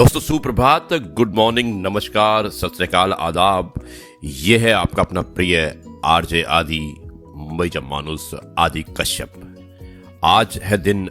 दोस्तों सुप्रभात, good morning, नमस्कार, सत श्री अकाल, आदाब। ये है आपका अपना प्रिय आरजे आदि, मुंबई जनमानुस आदि कश्यप। आज है दिन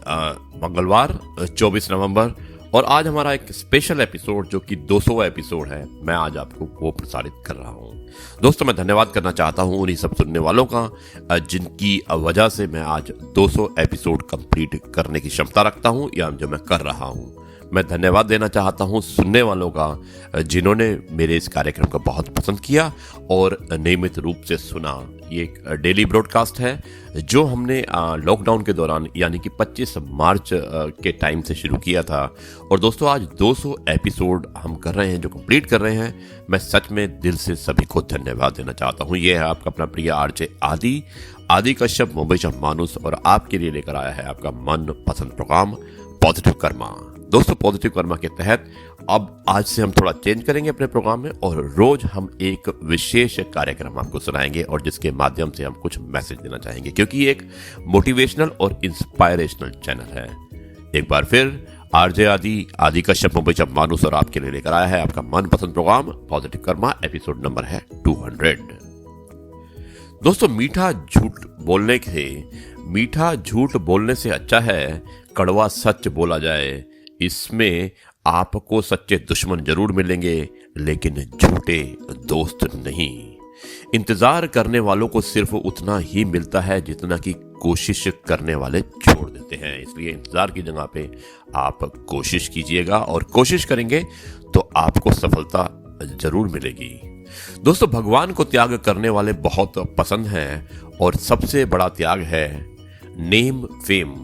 मंगलवार 24 नवंबर और आज हमारा एक स्पेशल एपिसोड जो कि 200वां एपिसोड है, मैं आज आपको वो प्रसारित कर रहा हूँ। दोस्तों मैं धन्यवाद करना चाहता हूँ उन्हीं सब सुनने वालों का जिनकी वजह से मैं आज 200 एपिसोड कंप्लीट करने की क्षमता रखता हूँ या जो मैं कर रहा हूँ। मैं धन्यवाद देना चाहता हूं सुनने वालों का जिन्होंने मेरे इस कार्यक्रम को बहुत पसंद किया और नियमित रूप से सुना। ये एक डेली ब्रॉडकास्ट है जो हमने लॉकडाउन के दौरान यानी कि 25 मार्च के टाइम से शुरू किया था और दोस्तों आज 200 एपिसोड हम कर रहे हैं, जो कंप्लीट कर रहे हैं। मैं सच में दिल से सभी को धन्यवाद देना चाहता हूँ। ये है आपका अपना प्रिय आरजे आदि कश्यप, मुंबई जनमानुस, और आपके लिए लेकर आया है आपका मन पसंद प्रोग्राम पॉजिटिव कर्मा। दोस्तों पॉजिटिव कर्मा के तहत अब आज से हम थोड़ा चेंज करेंगे अपने प्रोग्राम में और रोज हम एक विशेष कार्यक्रम आपको सुनाएंगे और जिसके माध्यम से हम कुछ मैसेज देना चाहेंगे, क्योंकि ये एक मोटिवेशनल और इंस्पायरेशनल चैनल है। एक बार फिर आरजे आदि कश्यप, मुंबई जनमानुस, और आपके लिए लेकर आया है आपका मनपसंद programme positive karma. Episode number है 200। दोस्तों मीठा झूठ बोलने से अच्छा है कड़वा सच बोला जाए। इसमें आपको सच्चे दुश्मन जरूर मिलेंगे लेकिन झूठे दोस्त नहीं। इंतजार करने वालों को सिर्फ उतना ही मिलता है जितना कि कोशिश करने वाले छोड़ देते हैं। इसलिए इंतजार की जगह पे आप कोशिश कीजिएगा और कोशिश करेंगे तो आपको सफलता जरूर मिलेगी। दोस्तों भगवान को त्याग करने वाले बहुत पसंद हैं और सबसे बड़ा त्याग है नेम फेम,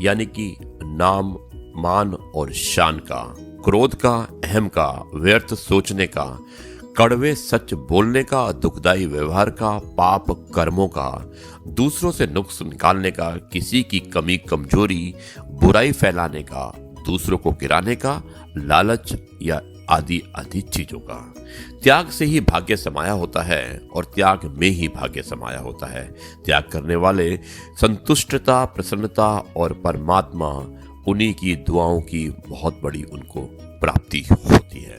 यानी कि नाम, मान और शान का, क्रोध का, अहम का, व्यर्थ सोचने का, कड़वे सच बोलने का, दुखदाई व्यवहार का, पाप कर्मों का, दूसरों से नुक्स निकालने का, किसी की कमी कमजोरी बुराई फैलाने का, दूसरों को गिराने का, लालच या आदि चीजों का। त्याग से ही भाग्य समाया होता है और त्याग में ही भाग्य समाया होता है। त्याग करने वाले संतुष्टता, प्रसन्नता और परमात्मा उन्हीं की दुआओं की बहुत बड़ी उनको प्राप्ति होती है।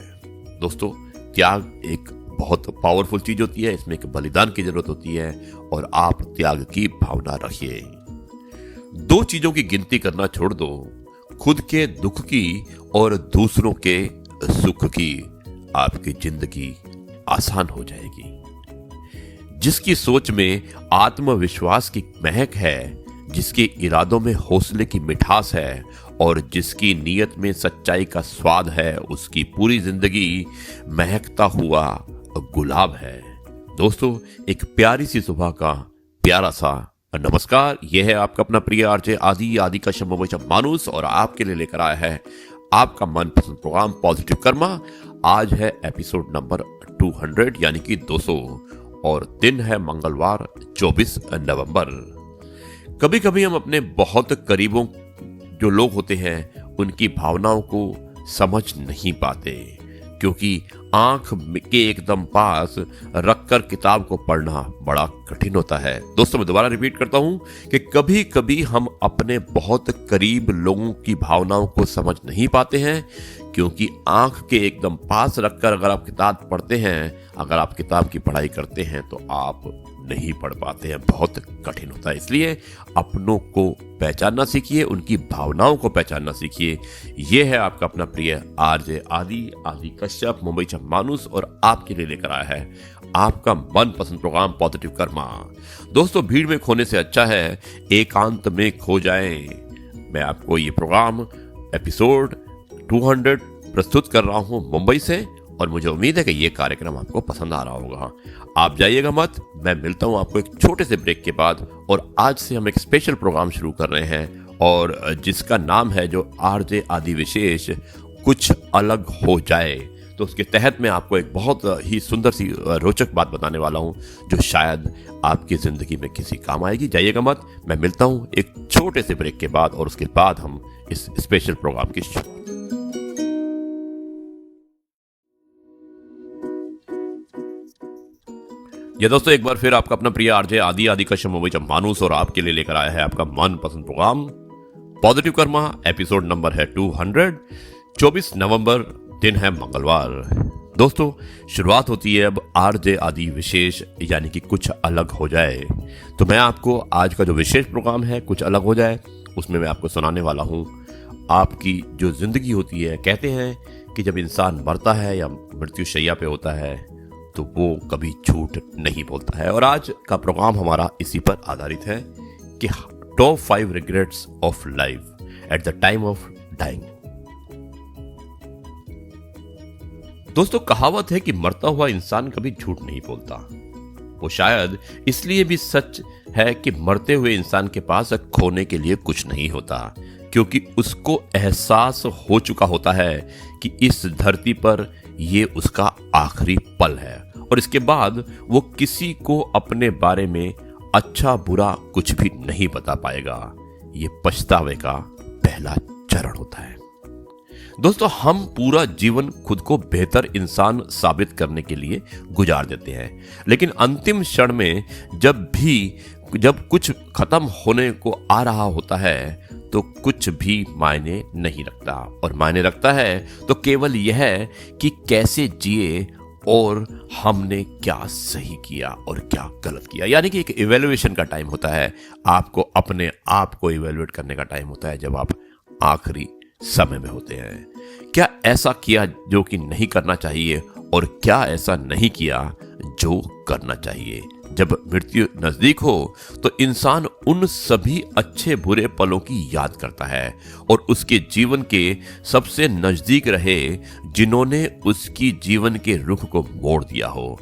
दोस्तों त्याग एक बहुत पावरफुल चीज होती है, इसमें एक बलिदान की जरूरत होती है और आप त्याग की भावना रखिए। 2 चीजों की गिनती करना छोड़ दो, खुद के दुख की और दूसरों के सुख की। आपकी जिंदगी आसान हो जाएगी। जिसकी सोच में आत्मविश्वास की महक है, जिसके इरादों में हौसले की मिठास है और जिसकी नीयत में सच्चाई का स्वाद है, उसकी पूरी जिंदगी महकता हुआ गुलाब है। दोस्तों एक प्यारी सी सुबह का प्यारा सा नमस्कार। यह है आपका अपना प्रिय आरजे आदि कश्यप, मुंबई जनमानुस, और आपके लिए लेकर आया है आपका मनपसंद प्रोग्राम पॉजिटिव कर्मा। आज है एपिसोड नंबर 200 यानी कि 200 और दिन है मंगलवार 24 नवंबर। कभी कभी हम अपने बहुत करीबों जो लोग होते हैं उनकी भावनाओं को समझ नहीं पाते, क्योंकि आंख के एकदम पास रखकर किताब को पढ़ना बड़ा कठिन होता है। दोस्तों मैं दोबारा रिपीट करता हूं कि कभी कभी हम अपने बहुत करीब लोगों की भावनाओं को समझ नहीं पाते हैं, क्योंकि आंख के एकदम पास रखकर अगर आप किताब पढ़ते हैं, अगर आप किताब की पढ़ाई करते हैं तो आप नहीं पढ़ पाते हैं, बहुत कठिन होता है। इसलिए अपनों को पहचानना सीखिए, उनकी भावनाओं को पहचानना सीखिए। ये है आपका अपना प्रिय आरजे आदि कश्यप, मुंबई जनमानुस, और आपके लिए लेकर आया है आपका मनपसंद प्रोग्राम पॉजिटिव कर्मा। दोस्तों भीड़ में खोने से अच्छा है एकांत में खो जाएं। मैं आपको ये प्रोग्राम एपिसोड 200 प्रस्तुत कर रहा हूं मुंबई से और मुझे उम्मीद है कि ये कार्यक्रम आपको पसंद आ रहा होगा। आप जाइएगा मत, मैं मिलता हूं आपको एक छोटे से ब्रेक के बाद। और आज से हम एक स्पेशल प्रोग्राम शुरू कर रहे हैं और जिसका नाम है जो आरजे आदि विशेष कुछ अलग हो जाए। तो उसके तहत मैं आपको एक बहुत ही सुंदर सी रोचक बात बताने वाला हूं जो शायद आपकी जिंदगी में किसी काम आएगी। जाइएगा मत, मैं मिलता हूं एक छोटे से ब्रेक के बाद और उसके बाद हम इस स्पेशल प्रोग्राम की ये दोस्तों एक बार फिर आपका अपना प्रिय आरजे आदि कश्यप, मुंबई जनमानुस, और आपके लिए लेकर आया है आपका मनपसंद programme positive karma. Episode number है 200, 24 नवंबर दिन है मंगलवार। दोस्तों, शुरुआत होती है अब आरजे आदि विशेष, यानी कि कुछ अलग हो जाए। तो मैं आपको आज का जो विशेष प्रोग्राम है कुछ अलग हो जाए, उसमें मैं आपको सुनाने वाला हूँ आपकी जो जिंदगी होती है। कहते हैं कि जब इंसान मरता है या मृत्युशैया पे होता है तो वो कभी झूठ नहीं बोलता है। और आज का प्रोग्राम हमारा इसी पर आधारित है कि top 5 regrets of life at the time of dying. दोस्तों, कहावत है कि मरता हुआ इंसान कभी झूठ नहीं बोलता। वो शायद इसलिए भी सच है कि मरते हुए इंसान के पास खोने के लिए कुछ नहीं होता, क्योंकि उसको एहसास हो चुका होता है कि इस धरती पर ये उसका आखिरी पल है और इसके बाद वो किसी को अपने बारे में अच्छा बुरा कुछ भी नहीं बता पाएगा। ये पछतावे का पहला चरण होता है। दोस्तों, हम पूरा जीवन खुद को बेहतर इंसान साबित करने के लिए गुजार देते हैं, लेकिन अंतिम क्षण में जब कुछ खत्म होने को आ रहा होता है तो कुछ भी मायने नहीं रखता। और मायने रखता है तो केवल यह कि कैसे जिए और हमने क्या सही किया और क्या गलत किया। यानी कि एक इवैल्यूएशन का टाइम होता है। आपको अपने आप को इवैल्यूएट करने का टाइम होता है जब आप आखिरी समय में होते हैं। क्या ऐसा किया जो कि नहीं करना चाहिए और क्या ऐसा नहीं किया जो करना चाहिए। जब मृत्यु नजदीक हो तो इंसान उन सभी अच्छे बुरे पलों की याद करता है और उसके जीवन के सबसे नजदीक रहे जिन्होंने उसकी जीवन के रुख को मोड़ दिया हो।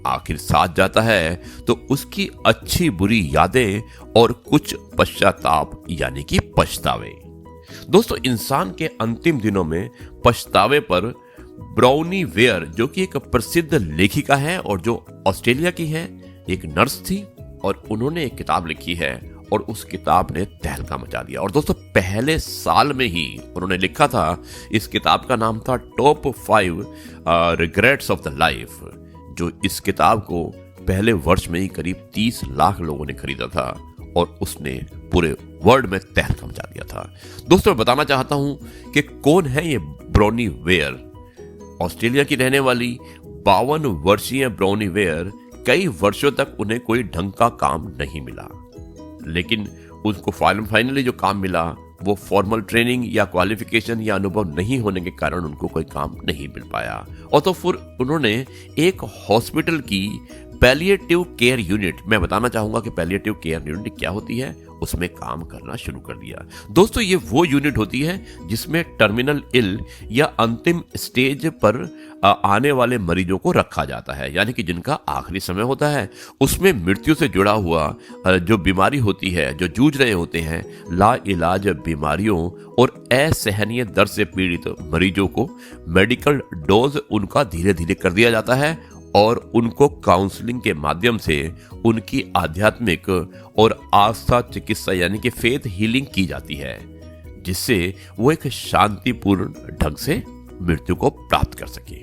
आखिर साथ जाता है तो उसकी अच्छी बुरी यादें और कुछ पश्चाताप, यानी कि पछतावे। दोस्तों, इंसान के अंतिम दिनों में पछतावे पर ब्राउनी वेयर, जो कि एक प्रसिद्ध लेखिका है और जो ऑस्ट्रेलिया की है, एक नर्स थी और उन्होंने एक किताब लिखी है और उस किताब ने तहलका मचा दिया। और दोस्तों, पहले साल में ही उन्होंने लिखा था, इस किताब का नाम था top 5 regrets of the life. जो इस किताब को पहले वर्ष में ही करीब 30 लाख लोगों ने खरीदा था और उसने पूरे वर्ल्ड में तहलका मचा दिया था। दोस्तों, मैं बताना चाहता हूं कि कौन है ये ब्राउनी वेयर। ऑस्ट्रेलिया की रहने वाली 52 वर्षीय ब्राउनी वेयर, कई वर्षों तक उन्हें कोई ढंग का काम नहीं मिला, लेकिन उनको फाइनली जो काम मिला वो फॉर्मल ट्रेनिंग या क्वालिफिकेशन या अनुभव नहीं होने के कारण उनको कोई काम नहीं मिल पाया। और तो फिर उन्होंने एक हॉस्पिटल की पैलिएटिव केयर यूनिट, मैं बताना चाहूंगा कि पैलिएटिव केयर यूनिट क्या होती है, उसमें काम करना शुरू कर दिया। दोस्तों, ये वो यूनिट होती है जिसमें टर्मिनल इल या अंतिम स्टेज पर आने वाले मरीजों को रखा जाता है, यानी कि जिनका आखिरी समय होता है। उसमें मृत्यु से जुड़ा हुआ जो बीमारी होती है, जो जूझ रहे होते हैं ला इलाज बीमारियों और असहनीय दर्द से पीड़ित मरीजों को मेडिकल डोज उनका धीरे धीरे कर दिया जाता है और उनको काउंसलिंग के माध्यम से उनकी आध्यात्मिक और आस्था चिकित्सा, यानी कि फेथ हीलिंग की जाती है, जिससे वो एक शांतिपूर्ण ढंग से मृत्यु को प्राप्त कर सके।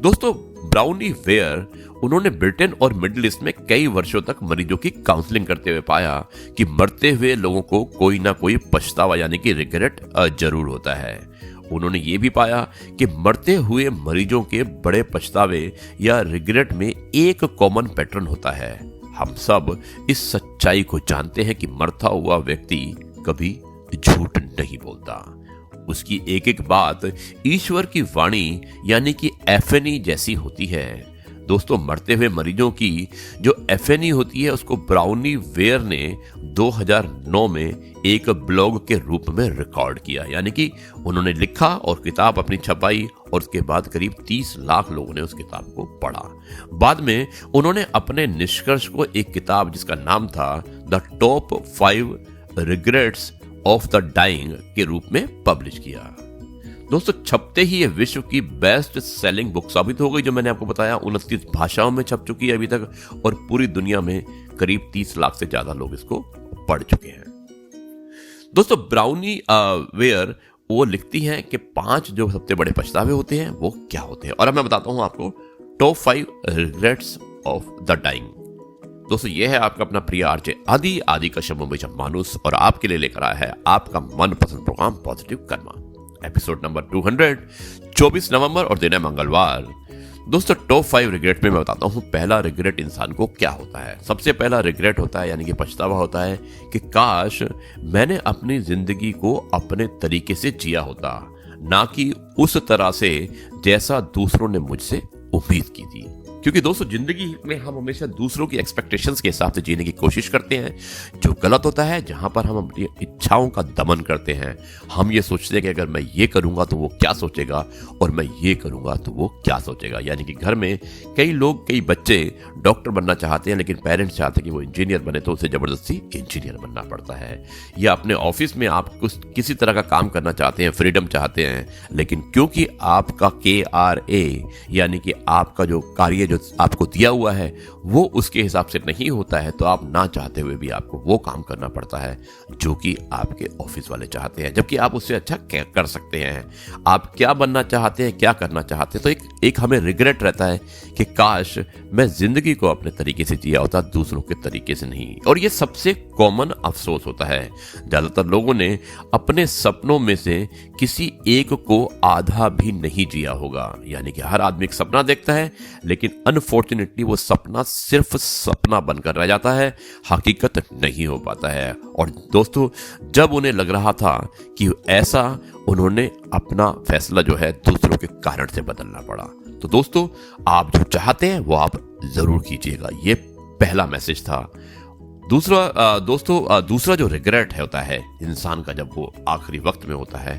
दोस्तों, ब्राउनी वेयर, उन्होंने ब्रिटेन और मिडिल ईस्ट में कई वर्षों तक मरीजों की काउंसलिंग करते हुए पाया कि मरते हुए लोगों को कोई ना कोई पछतावा, यानी कि रिग्रेट जरूर होता है। उन्होंने ये भी पाया कि मरते हुए मरीजों के बड़े पछतावे या रिग्रेट में एक कॉमन पैटर्न होता है। हम सब इस सच्चाई को जानते हैं कि मरता हुआ व्यक्ति कभी झूठ नहीं बोलता। उसकी एक एक बात ईश्वर की वाणी, यानी कि एफएनई जैसी होती है। दोस्तों, मरते हुए मरीजों की जो एफएनई होती है उसको ब्राउनी वेयर ने 2009 में एक ब्लॉग के रूप में रिकॉर्ड किया, यानी कि उन्होंने लिखा और किताब अपनी छपाई और उसके बाद करीब 30 लाख लोगों ने उस किताब को पढ़ा। बाद में उन्होंने अपने निष्कर्ष को एक किताब जिसका नाम था the top 5 regrets of the dying के रूप में पब्लिश किया। दोस्तों, छपते ही ये विश्व की बेस्ट सेलिंग बुक साबित हो गई, जो मैंने आपको बताया 29 भाषाओं में छप चुकी है अभी तक और पूरी दुनिया में करीब 30 लाख से ज्यादा लोग इसको पढ़ चुके हैं। दोस्तों, ब्राउनी वेयर वो लिखती हैं कि 5 जो सबसे बड़े पछतावे होते हैं वो क्या होते हैं। और अब मैं बताता हूं आपको top 5 regrets of the dying. दोस्तों, ये है आपका अपना प्रिय आरजे आदि का शम्भू मानुस और आपके लिए लेकर आया है आपका मनपसंद programme positive karma, episode number 200, 24 नवंबर और दिन है मंगलवार। दोस्तों टॉप 5 रिग्रेट में मैं बताता हूँ पहला रिग्रेट इंसान को क्या होता है। सबसे पहला रिग्रेट होता है यानी कि पछतावा होता है कि काश मैंने अपनी जिंदगी को अपने तरीके से जिया होता, ना कि उस तरह से जैसा दूसरों ने मुझसे उम्मीद की थी। क्योंकि दोस्तों जिंदगी में हम हमेशा दूसरों की एक्सपेक्टेशंस के हिसाब से जीने की कोशिश करते हैं, जो गलत होता है, जहां पर हम अपनी इच्छाओं का दमन करते हैं। हम ये सोचते हैं कि अगर मैं ये करूंगा तो वो क्या सोचेगा, और मैं ये करूंगा तो वो क्या सोचेगा। यानी कि घर में कई बच्चे डॉक्टर बनना चाहते हैं, लेकिन पेरेंट्स चाहते हैं कि वो इंजीनियर बने, तो उसे जबरदस्ती इंजीनियर बनना पड़ता है। या अपने ऑफिस में आप किसी तरह का काम करना चाहते हैं, फ्रीडम चाहते हैं, लेकिन क्योंकि आपका KRA यानी कि आपका जो कार्य आपको दिया हुआ है वो उसके हिसाब से नहीं होता है, तो आप ना चाहते हुए भी आपको वो काम करना पड़ता है जो कि आपके ऑफिस वाले चाहते हैं, जबकि आप उससे अच्छा क्या कर सकते हैं। आप क्या बनना चाहते हैं, क्या करना चाहते हैं, तो एक हमें रिग्रेट रहता है कि काश मैं जिंदगी को अपने तरीके से जिया होता, दूसरों के तरीके से नहीं। और ये सबसे कॉमन अफसोस होता है। ज्यादातर लोगों ने अपने सपनों में से किसी एक को आधा भी नहीं जिया होगा। यानी कि हर आदमी एक सपना देखता है, लेकिन अनफॉर्चुनेटली वो सपना सिर्फ सपना बनकर रह जाता है, हकीकत नहीं हो पाता है। और दोस्तों जब उन्हें लग रहा था कि ऐसा, उन्होंने अपना फैसला जो है दूसरों के कारण से बदलना पड़ा। तो दोस्तों आप जो चाहते हैं वो आप जरूर कीजिएगा, ये पहला मैसेज था। दूसरा जो रिग्रेट होता है इंसान का जब वो आखिरी वक्त में होता है,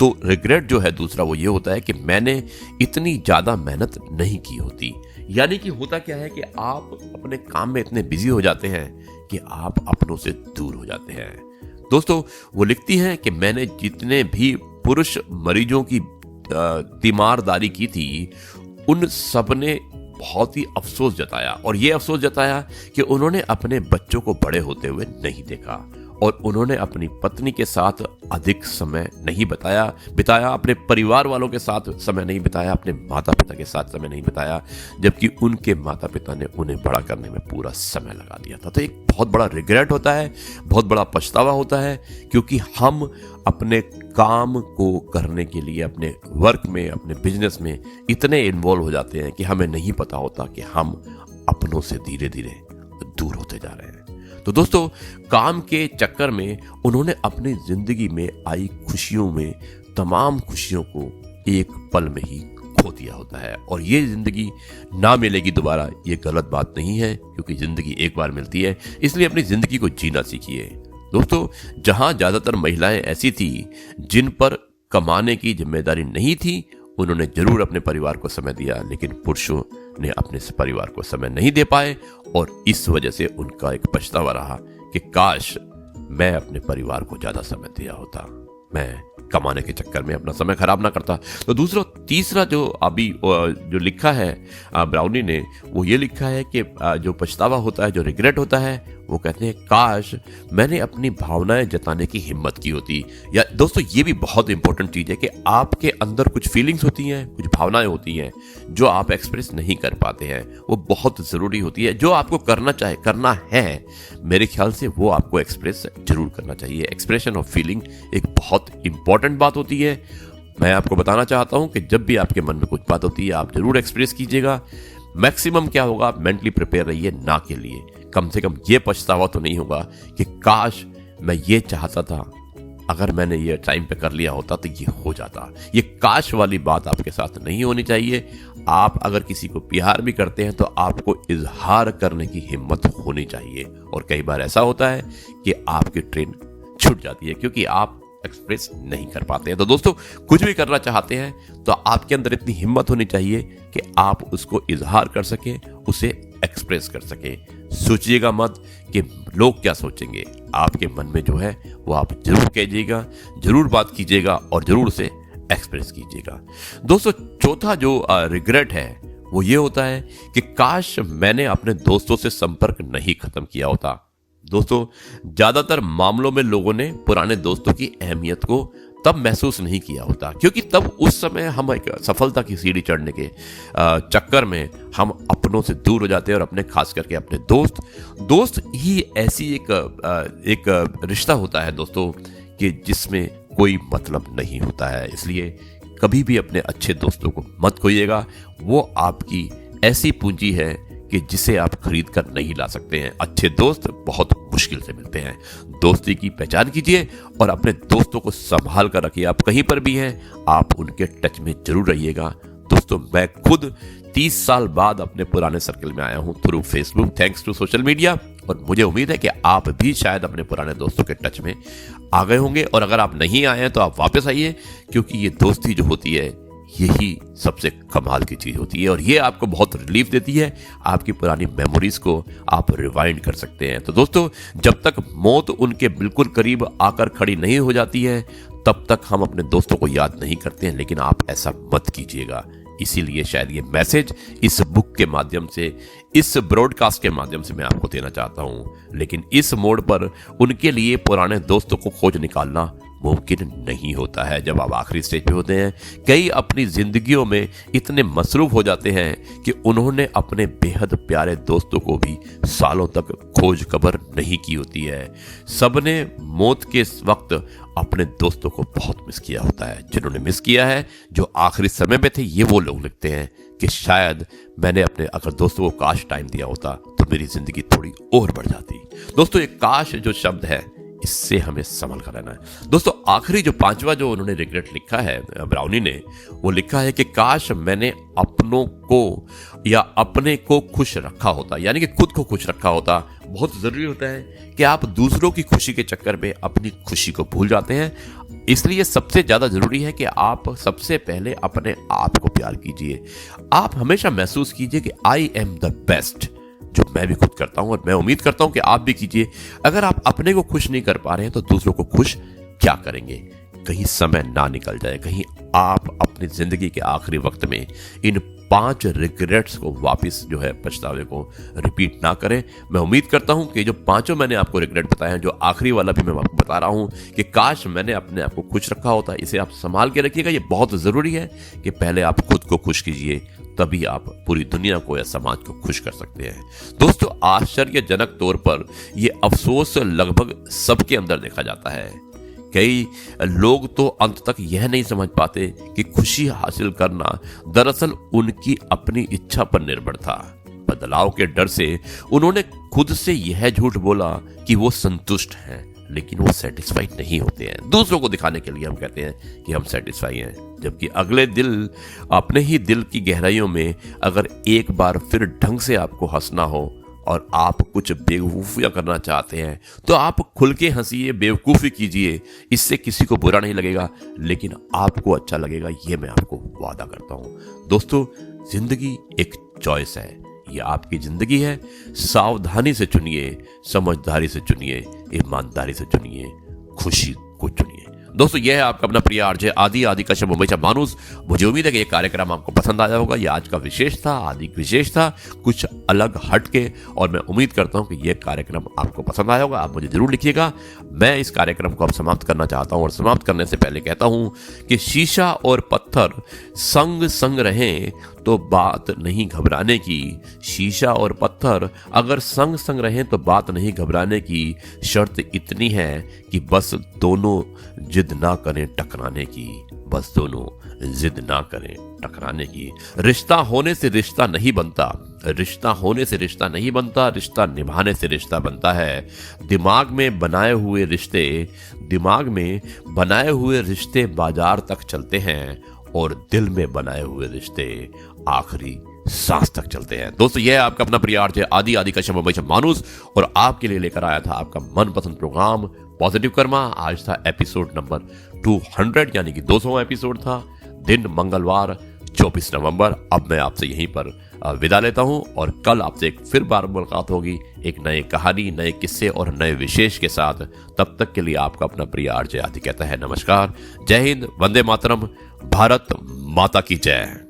तो रिग्रेट जो है दूसरा वो ये होता है कि मैंने इतनी ज्यादा मेहनत नहीं की होती। यानी कि होता क्या है कि आप अपने काम में इतने बिजी हो जाते हैं कि आप अपनों से दूर हो जाते हैं। दोस्तों वो लिखती हैं कि मैंने जितने भी पुरुष मरीजों की तीमारदारी की थी, उन सब ने बहुत ही अफसोस जताया, और ये अफसोस जताया कि उन्होंने अपने बच्चों को बड़े होते हुए नहीं देखा, और उन्होंने अपनी पत्नी के साथ अधिक समय नहीं बिताया, अपने परिवार वालों के साथ समय नहीं बिताया, अपने माता पिता के साथ समय नहीं बिताया, जबकि उनके माता पिता ने उन्हें बड़ा करने में पूरा समय लगा दिया था। तो एक बहुत बड़ा रिग्रेट होता है, बहुत बड़ा पछतावा होता है, क्योंकि हम अपने काम को करने के लिए अपने वर्क में, अपने बिजनेस में इतने इन्वॉल्व हो जाते हैं कि हमें नहीं पता होता कि हम अपनों से धीरे धीरे दूर होते जा रहे हैं। तो दोस्तों काम के चक्कर में उन्होंने अपनी जिंदगी में आई खुशियों में तमाम खुशियों को एक पल में ही खो दिया होता है, और ये जिंदगी ना मिलेगी दोबारा, ये गलत बात नहीं है, क्योंकि जिंदगी एक बार मिलती है, इसलिए अपनी जिंदगी को जीना सीखिए। दोस्तों जहां ज्यादातर महिलाएं ऐसी थी जिन पर कमाने की जिम्मेदारी नहीं थी, उन्होंने जरूर अपने परिवार को समय दिया, लेकिन पुरुषों ने अपने परिवार को समय नहीं दे पाए, और इस वजह से उनका एक पछतावा रहा कि काश मैं अपने परिवार को ज्यादा समय दिया होता, मैं कमाने के चक्कर में अपना समय खराब ना करता। तो तीसरा जो अभी जो लिखा है ब्राउनी ने, वो ये लिखा है कि जो पछतावा होता है, जो रिग्रेट होता है, वो कहते हैं काश मैंने अपनी भावनाएं जताने की हिम्मत की होती। या दोस्तों ये भी बहुत इंपॉर्टेंट चीज है कि आपके अंदर कुछ फीलिंग्स होती हैं, कुछ भावनाएं होती हैं जो आप एक्सप्रेस नहीं कर पाते हैं, वो बहुत जरूरी होती है। जो आपको करना है, मेरे ख्याल से वो आपको एक्सप्रेस जरूर करना चाहिए। एक्सप्रेशन ऑफ फीलिंग एक बहुत इंपॉर्टेंट बात होती है। मैं आपको बताना चाहता हूं कि जब भी आपके मन में कुछ बात होती है, आप जरूर एक्सप्रेस कीजिएगा। मैक्सिमम क्या होगा, आप मेंटली प्रिपेयर रहिए ना के लिए। कम से कम ये पछतावा तो नहीं होगा कि काश मैं ये चाहता था, अगर मैंने ये टाइम पे कर लिया होता तो ये हो जाता। ये काश वाली बात आपके साथ नहीं होनी चाहिए। आप अगर किसी को प्यार भी करते हैं तो आपको इजहार करने की हिम्मत होनी चाहिए। और कई बार ऐसा होता है कि आपकी ट्रेन छूट जाती है क्योंकि आप एक्सप्रेस नहीं कर पाते हैं। तो दोस्तों कुछ भी करना चाहते हैं तो आपके अंदर इतनी हिम्मत होनी चाहिए कि आप उसको इजहार कर सकें, उसे एक्सप्रेस कर सकें। सोचिएगा मत कि लोग क्या सोचेंगे, आपके मन में जो है वो आप जरूर कहिएगा, जरूर बात कीजिएगा और जरूर उसे एक्सप्रेस कीजिएगा। दोस्तों चौथा जो रिग्रेट है वो ये होता है कि काश मैंने अपने दोस्तों से संपर्क नहीं खत्म किया होता। दोस्तों ज्यादातर मामलों में लोगों ने पुराने दोस्तों की अहमियत को तब महसूस नहीं किया होता क्योंकि तब उस समय हम एक सफलता की सीढ़ी चढ़ने के चक्कर में हम अपनों से दूर हो जाते हैं और अपने खास करके अपने दोस्त ही ऐसी एक रिश्ता होता है दोस्तों कि जिसमें कोई मतलब नहीं होता है। इसलिए कभी भी अपने अच्छे दोस्तों को मत खोइएगा। वो आपकी ऐसी पूंजी है कि जिसे आप खरीद कर नहीं ला सकते हैं। अच्छे दोस्त बहुत मुश्किल से मिलते हैं। दोस्ती की पहचान कीजिए और अपने दोस्तों को संभाल कर रखिए। आप कहीं पर भी हैं, आप उनके टच में जरूर रहिएगा। दोस्तों, मैं खुद 30 साल बाद अपने पुराने सर्कल में आया हूं through Facebook, thanks to social media, और मुझे उम्मीद है कि आप भी शायद अपने पुराने दोस्तों के टच में आ गए होंगे। और अगर आप नहीं आए हैं तो आप वापस आइए, क्योंकि ये दोस्ती जो होती है यही सबसे कमाल की चीज होती है और ये आपको बहुत रिलीफ देती है। आपकी पुरानी मेमोरीज को आप रिवाइंड कर सकते हैं। तो दोस्तों, जब तक मौत उनके बिल्कुल करीब आकर खड़ी नहीं हो जाती है, तब तक हम अपने दोस्तों को याद नहीं करते हैं। लेकिन आप ऐसा मत कीजिएगा। इसीलिए शायद ये मैसेज इस बुक के माध्यम से, इस ब्रॉडकास्ट के माध्यम से मैं आपको देना चाहता हूं। लेकिन इस मोड़ पर उनके लिए पुराने दोस्तों को खोज निकालना मुमकिन नहीं होता है। जब आप आखिरी स्टेज पे होते हैं, कई अपनी जिंदगियों में इतने मसरूफ हो जाते हैं कि उन्होंने अपने बेहद प्यारे दोस्तों को भी सालों तक खोज खबर नहीं की होती है। सबने मौत के वक्त अपने दोस्तों को बहुत मिस किया होता है। जिन्होंने मिस किया है, जो आखिरी समय में थे, ये वो लोग लिखते हैं कि शायद मैंने अपने अगर दोस्तों को काश टाइम दिया होता तो मेरी जिंदगी थोड़ी और बढ़ जाती। दोस्तों, ये काश जो शब्द है, इससे हमें संभल कर रहना है। दोस्तों, आखिरी जो 5वां जो उन्होंने रिग्रेट लिखा है ब्राउनी ने, वो लिखा है कि काश मैंने अपनों को या अपने को खुश रखा होता, यानी कि खुद को खुश रखा होता। बहुत जरूरी होता है कि आप दूसरों की खुशी के चक्कर में अपनी खुशी को भूल जाते हैं। इसलिए सबसे ज्यादा जरूरी है कि आप सबसे पहले अपने आप को प्यार कीजिए। आप हमेशा महसूस कीजिए कि आई एम द बेस्ट, जो मैं भी खुद करता हूं और मैं उम्मीद करता हूं कि आप भी कीजिए। अगर आप अपने को खुश नहीं कर पा रहे हैं तो दूसरों को खुश क्या करेंगे। कहीं समय ना निकल जाए, कहीं आप अपनी जिंदगी के आखिरी वक्त में इन 5 रिग्रेट्स को वापस जो है पछतावे को रिपीट ना करें। मैं उम्मीद करता हूं कि जो 5 मैंने आपको रिग्रेट बताए हैं, जो आखिरी वाला भी मैं आपको बता रहा हूं कि काश मैंने अपने आप को खुश रखा होता, इसे आप संभाल के रखिएगा। ये बहुत जरूरी है कि पहले आप खुद को खुश कीजिए, तभी आप पूरी दुनिया को या समाज को खुश कर सकते हैं। दोस्तों, आश्चर्यजनक तौर पर यह अफसोस लगभग सबके अंदर देखा जाता है। कई लोग तो अंत तक यह नहीं समझ पाते कि खुशी हासिल करना दरअसल उनकी अपनी इच्छा पर निर्भर था। बदलाव के डर से उन्होंने खुद से यह झूठ बोला कि वो संतुष्ट हैं, लेकिन वो सेटिस्फाइड नहीं होते हैं। दूसरों को दिखाने के लिए हम कहते हैं कि हम सेटिस्फाई हैं, जबकि अगले दिल, अपने ही दिल की गहराइयों में अगर एक बार फिर ढंग से आपको हंसना हो और आप कुछ बेवकूफ़ियाँ करना चाहते हैं, तो आप खुल के हंसिए, बेवकूफ़ी कीजिए। इससे किसी को बुरा नहीं लगेगा, लेकिन आपको अच्छा लगेगा, ये मैं आपको वादा करता हूँ। दोस्तों, जिंदगी एक चॉइस है, ये आपकी जिंदगी है। सावधानी से चुनिए, समझदारी से चुनिए, ईमानदारी से चुनिए, खुशी को चुनिए। दोस्तों, यह है आपका अपना प्रिय आरजे आदि कश्यप मुंबई से मानुस। मुझे उम्मीद है कि ये कार्यक्रम आपको पसंद आया होगा। ये आज का विशेष था, आदि विशेष था, कुछ अलग हट के, और मैं उम्मीद करता हूं कि यह कार्यक्रम आपको पसंद आया होगा। आप मुझे जरूर लिखिएगा। मैं इस कार्यक्रम को अब समाप्त करना चाहता हूं और समाप्त करने से पहले कहता हूं कि शीशा और पत्थर संग संग रहें तो बात नहीं घबराने की। शीशा और पत्थर अगर संग संग रहें तो बात नहीं घबराने की। शर्त इतनी है कि बस दोनों जिद ना करें टकराने की, बस दोनों जिद ना करें टकराने की। रिश्ता होने से रिश्ता नहीं बनता, रिश्ता होने से रिश्ता नहीं बनता, रिश्ता निभाने से रिश्ता बनता है। दिमाग में बनाए हुए रिश्ते बाजार तक चलते हैं और दिल में बनाए हुए रिश्ते आखिरी सांस तक चलते हैं। दोस्तों, यह है आपका अपना प्रिय आरजे आदि कश्यप मुंबई से मानुस, और आपके लिए लेकर आया था आपका मनपसंद प्रोग्राम पॉजिटिव कर्मा। आज था एपिसोड नंबर 200, यानी कि 200वां एपिसोड था। दिन मंगलवार 24 नवंबर। अब मैं आपसे यहीं पर विदा लेता हूं और कल आपसे एक फिर बार मुलाकात होगी, एक नई कहानी, नए किस्से और नए विशेष के साथ। तब तक के लिए आपका अपना प्रिय आरजे आदि कहता है नमस्कार, जय हिंद, वंदे मातरम, भारत माता की जय।